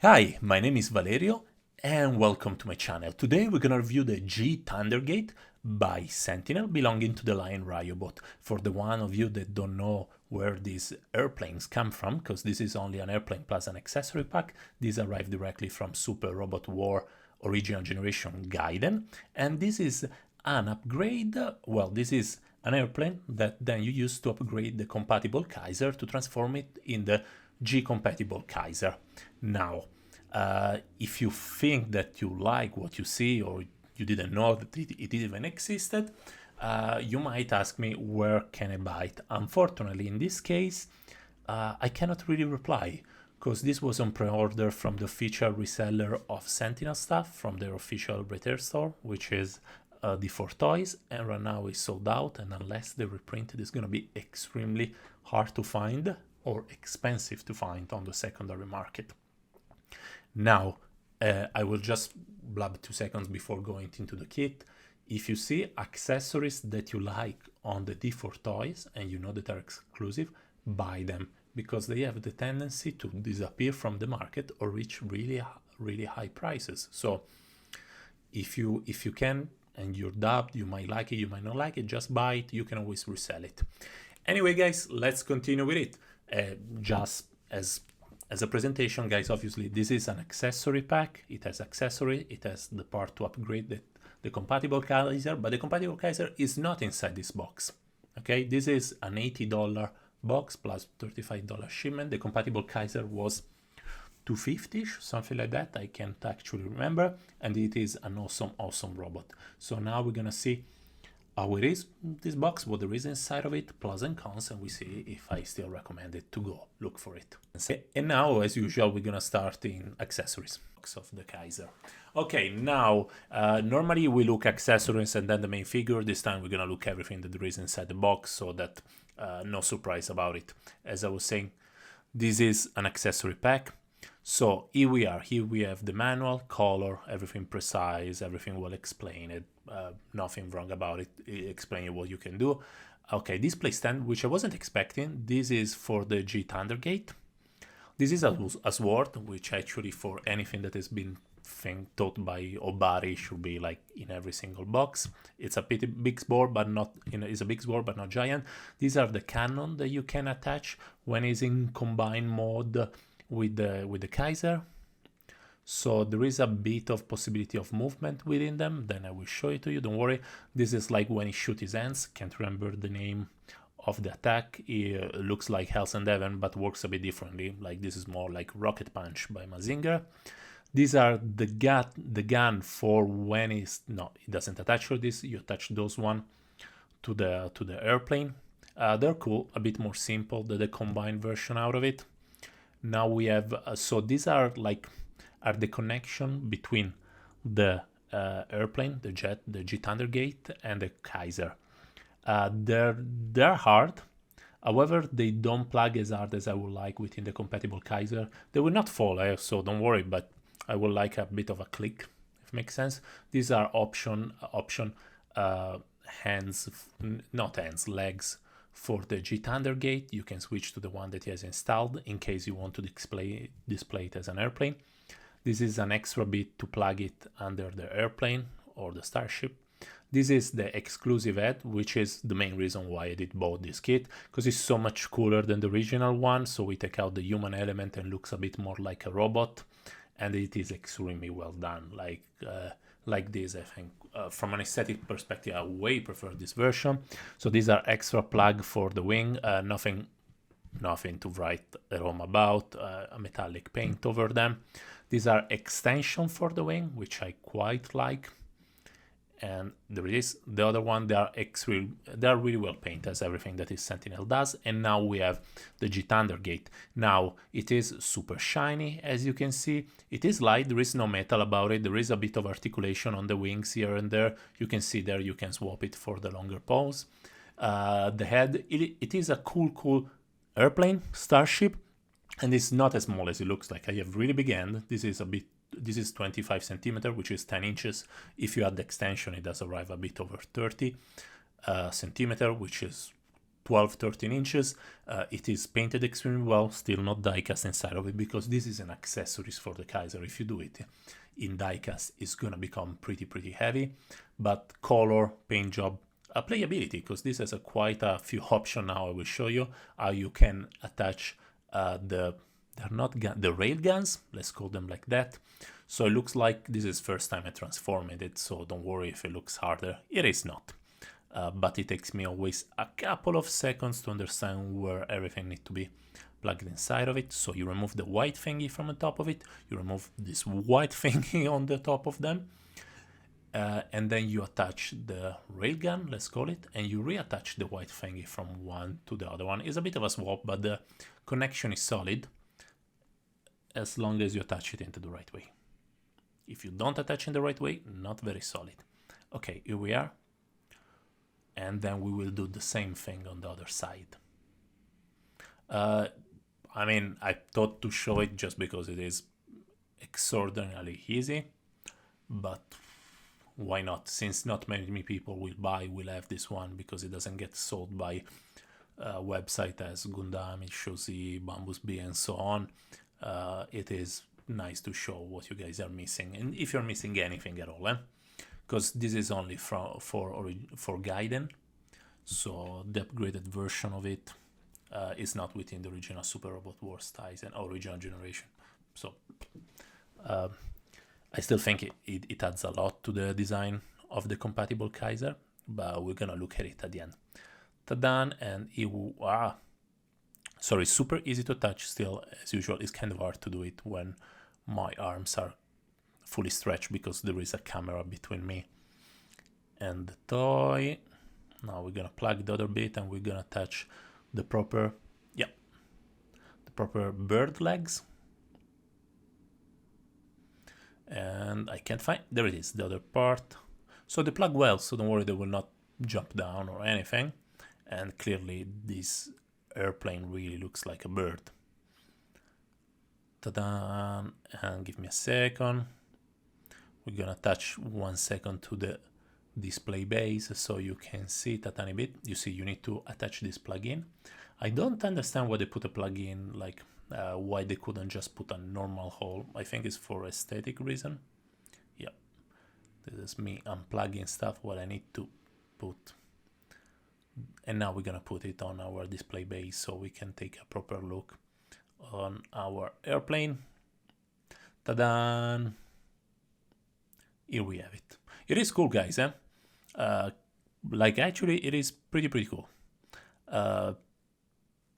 Hi, my name is Valerio and welcome to my channel. Today we're gonna review the G Thundergate by Sentinel belonging to the line Riobot. For the one of you that don't know where these airplanes come from, because this is only an airplane plus an accessory pack, these arrive directly from Super Robot War original generation Gaiden, and this is an upgrade. Well, this is an airplane that then you use to upgrade the compatible Kaiser to transform it in the G compatible Kaiser. Now, if you think that you like what you see or you didn't know that it even existed, you might ask me where can I buy it. Unfortunately, in this case, I cannot really reply because this was on pre-order from the official reseller of Sentinel stuff from their official retail store, which is D4 Toys, and right now it's sold out, and unless they reprint it, it's going to be extremely hard to find or expensive to find on the secondary market. Now, I will just blab 2 seconds before going into the kit. If you see accessories that you like on the D4 Toys and you know that are exclusive, buy them, because they have the tendency to disappear from the market or reach really high prices. So if you can and you're dubbed, you might like it, you might not like it, just buy it. You can always resell it. Anyway, guys, let's continue with it. Just as a presentation, guys, obviously this is an accessory pack. It has accessory, it has the part to upgrade the compatible Kaiser, but the compatible Kaiser is not inside this box. Okay, this is an $80 box plus $35 shipment. The compatible Kaiser was $250-ish, something like that. I can't actually remember, and it is an awesome robot. So now we're gonna see how it is, this box, what there is inside of it, plus and cons, and we see if I still recommend it to go look for it. And now, as usual, we're gonna start in accessories of the Kaiser. Okay, now normally we look accessories and then the main figure. This time we're gonna look everything that there is inside the box, so that no surprise about it. As I was saying, this is an accessory pack. So here we are. Here we have the manual, color, everything precise, everything well explained. Nothing wrong about it. Explaining what you can do. Okay, display stand, which I wasn't expecting. This is for the G Thundergate. This is a sword, which actually for anything that has been taught by Obari should be like in every single box. It's a pretty big sword, but not it's a big sword, but not giant. These are the cannon that you can attach when it's in combined mode with the Kaiser. So there is a bit of possibility of movement within them. Then I will show it to you, don't worry. This is like when he shoots his hands. Can't remember the name of the attack. It looks like Hell's and Heaven, but works a bit differently. Like this is more like Rocket Punch by Mazinger. These are the gun for when it doesn't attach to this. You attach those one to the airplane. They're cool, a bit more simple than the combined version out of it. Now we have so these are the connection between the airplane, the jet, the G Thundergate, and the Kaiser. They're hard. However, they don't plug as hard as I would like within the compatible Kaiser. They will not fall, so don't worry, but I would like a bit of a click, if it makes sense. These are option legs for the G Thundergate. You can switch to the one that he has installed in case you want to display it as an airplane. This is an extra bit to plug it under the airplane or the starship. This is the exclusive head, which is the main reason why I did bought this kit, because it's so much cooler than the original one. So we take out the human element and looks a bit more like a robot, and it is extremely well done. Like this, I think from an aesthetic perspective, I way prefer this version. So these are extra plug for the wing. Nothing to write at home about. A metallic paint over them. These are extension for the wing, which I quite like. And there is the other one. They are really well painted, as everything that is Sentinel does. And now we have the G Thundergate. Now it is super shiny, as you can see. It is light. There is no metal about it. There is a bit of articulation on the wings here and there. You can see there. You can swap it for the longer pose. The head. It is a cool airplane, starship, and it's not as small as it looks like. I have really big hand. This is 25 centimeter, which is 10 inches. If you add the extension, it does arrive a bit over 30 centimeter, which is 12-13 inches. It is painted extremely well, still not die-cast inside of it, because this is an accessories for the Kaiser. If you do it in die-cast, it's gonna become pretty heavy. But color, paint job, playability, because this has quite a few options. Now I will show you how you can attach they're not the rail guns, let's call them like that. So it looks like this is first time I transformed it, so don't worry if it looks harder. It is not. But it takes me always a couple of seconds to understand where everything needs to be plugged inside of it. So you remove the white thingy from the top of it, you remove this white thingy on the top of them, and then you attach the railgun, let's call it, and you reattach the white thingy from one to the other one. It's a bit of a swap, but the connection is solid as long as you attach it into the right way. If you don't attach in the right way, not very solid. Okay, here we are. And then we will do the same thing on the other side. I mean, I thought to show it just because it is extraordinarily easy, but why not? Since not many people will have this one, because it doesn't get sold by website as Gundam, Shozi, Bambus Bee, and so on. It is nice to show what you guys are missing, and if you're missing anything at all, because this is only for Gaiden, so the upgraded version of it is not within the original Super Robot Wars ties and original generation. So I still think it adds a lot to the design of the compatible Kaiser, but we're gonna look at it at the end. Ta-da! And sorry, super easy to touch still, as usual. It's kind of hard to do it when my arms are fully stretched because there is a camera between me and the toy. Now we're gonna plug the other bit and we're gonna attach the proper bird legs. And I can't find, there it is, the other part. So they plug well, so don't worry, they will not jump down or anything. And clearly this airplane really looks like a bird. Ta-da! And give me a second. We're gonna attach 1 second to the display base so you can see it a tiny bit. You see, you need to attach this plugin. I don't understand why they put a plugin, like why they couldn't just put a normal hole. I think it's for aesthetic reason. Yeah, this is me unplugging stuff what I need to put. And now we're gonna put it on our display base so we can take a proper look on our airplane. Ta-da! Here we have it. It is cool, guys, like, actually, it is pretty cool.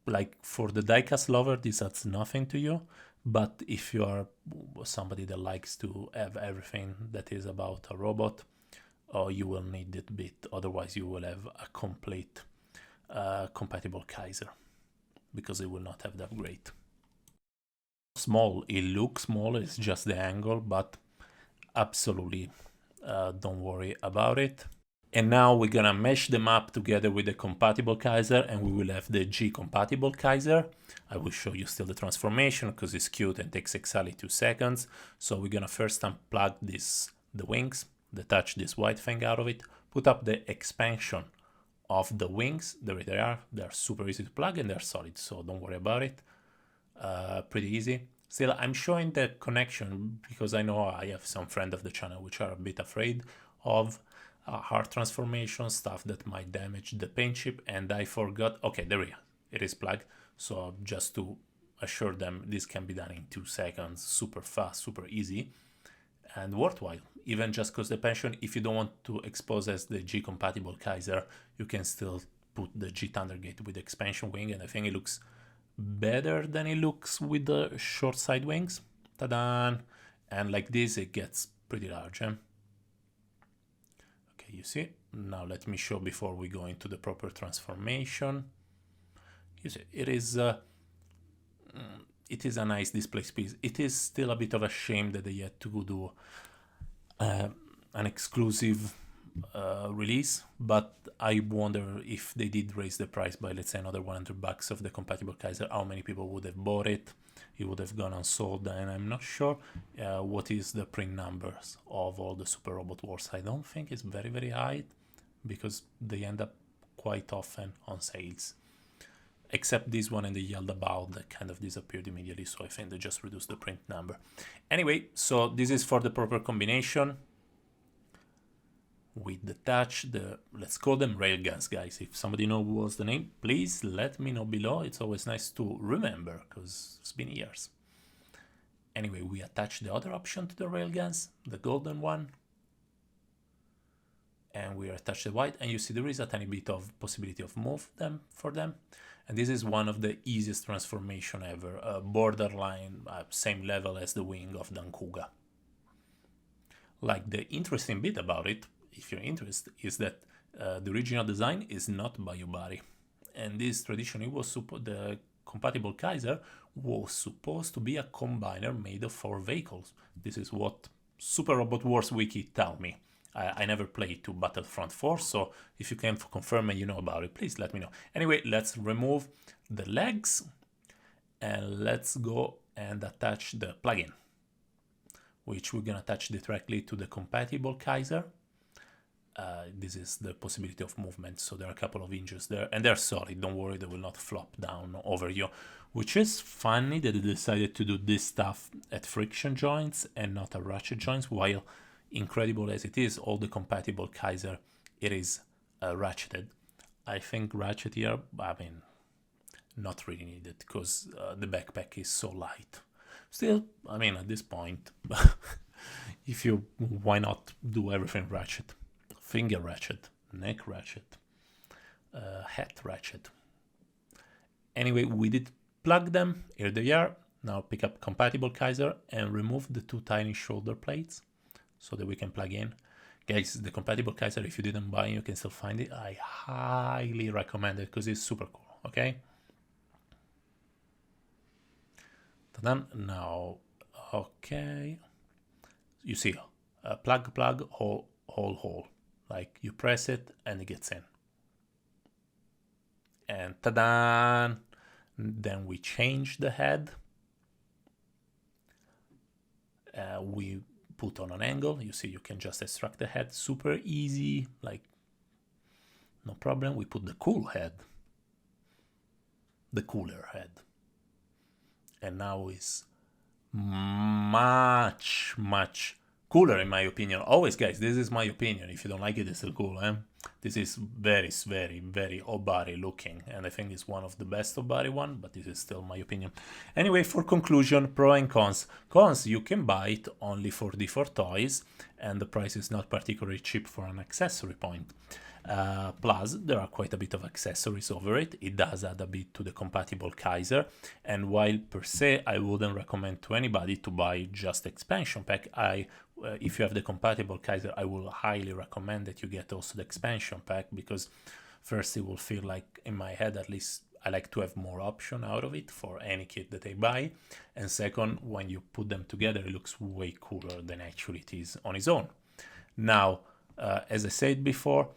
Like, for the diecast lover, this adds nothing to you, but if you are somebody that likes to have everything that is about a robot, you will need it a bit, otherwise you will have a complete compatible Kaiser, because it will not have the upgrade. Small, it looks small, it's just the angle, but absolutely don't worry about it. And now we're gonna mesh them up together with the compatible Kaiser, and we will have the G compatible Kaiser. I will show you still the transformation because it's cute and takes exactly 2 seconds. So we're gonna first unplug the wings, detach this white thing out of it, put up the expansion of the wings. There they are. They're super easy to plug and they're solid, so don't worry about it. Pretty easy. Still, I'm showing the connection because I know I have some friends of the channel which are a bit afraid of hard transformation stuff that might damage the paint chip, and I forgot. Okay, there we are. It is plugged. So just to assure them, this can be done in 2 seconds, super fast, super easy, and worthwhile. Even just because the pension, if you don't want to expose as the G compatible Kaiser, you can still put the G Thundergate with the expansion wing, and I think it looks better than it looks with the short side wings. Ta-da! And like this, it gets pretty large. Okay, you see. Now let me show before we go into the proper transformation. You see, it is a nice display piece. It is still a bit of a shame that they had to do an exclusive release, but I wonder if they did raise the price by, let's say, another $100 of the compatible Kaiser, how many people would have bought it? It would have gone unsold, and I'm not sure what is the print numbers of all the Super Robot Wars. I don't think it's very high because they end up quite often on sales. except this one and the yelled about that kind of disappeared immediately, so I think they just reduced the print number. Anyway, so this is for the proper combination. We detach the, let's call them railguns, guys. If somebody knows what's the name, please let me know below. It's always nice to remember because it's been years. Anyway, we attach the other option to the railguns, the golden one, and we attach the white, and you see there is a tiny bit of possibility of move them for them. And this is one of the easiest transformation ever, borderline same level as the wing of Dankuga. Like, the interesting bit about it, if you're interested, is that the original design is not by Yubari, and this traditionally was the compatible Kaiser was supposed to be a combiner made of 4 vehicles. This is what Super Robot Wars Wiki tell me. I never played to Battlefront 4, so if you can confirm and you know about it, please let me know. Anyway, let's remove the legs and let's go and attach the plugin, which we're gonna attach directly to the compatible Kaiser. This is the possibility of movement, so there are a couple of hinges there, and they're solid, don't worry, they will not flop down over you, which is funny that they decided to do this stuff at friction joints and not at ratchet joints, while incredible as it is, all the compatible Kaiser, it is ratcheted. I think ratchet here, I mean, not really needed, because the backpack is so light. Still, I mean, at this point, if you, why not do everything ratchet? Finger ratchet, neck ratchet, hat ratchet. Anyway, we did plug them, here they are. Now pick up compatible Kaiser and remove the 2 tiny shoulder plates so that we can plug in. Guys, the compatible Kaiser, if you didn't buy it, you can still find it. I highly recommend it because it's super cool, okay? Ta-da. Now, okay. You see, plug, hole, hole. Like, you press it and it gets in. And ta-da! Then we change the head. We put on an angle. You see, you can just extract the head. Super easy, like, no problem. We put the cool head. The cooler head. And now it's much cooler in my opinion. Always, guys, this is my opinion. If you don't like it, it's still cool, eh? This is very Obari looking, and I think it's one of the best Obari one, but this is still my opinion. Anyway, for conclusion, pro and cons. Cons, you can buy it only for the 4 toys, and the price is not particularly cheap for an accessory point. Plus, there are quite a bit of accessories over it. It does add a bit to the compatible Kaiser, and while per se I wouldn't recommend to anybody to buy just expansion pack, if you have the compatible Kaiser, I will highly recommend that you get also the expansion pack, because first it will feel like, in my head at least, I like to have more option out of it for any kit that I buy, and second, when you put them together it looks way cooler than actually it is on its own. Now, as I said before,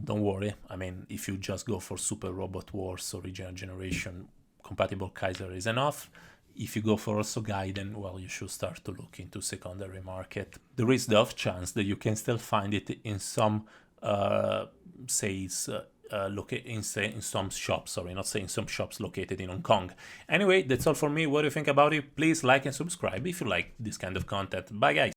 don't worry, I mean, if you just go for Super Robot Wars original generation, compatible Kaiser is enough. If you go for also Gaiden, well, you should start to look into secondary market. There is the off chance that you can still find it in some in some shops, sorry, not saying some shops located in Hong Kong. Anyway, that's all for me. What do you think about it? Please like and subscribe if you like this kind of content. Bye, guys.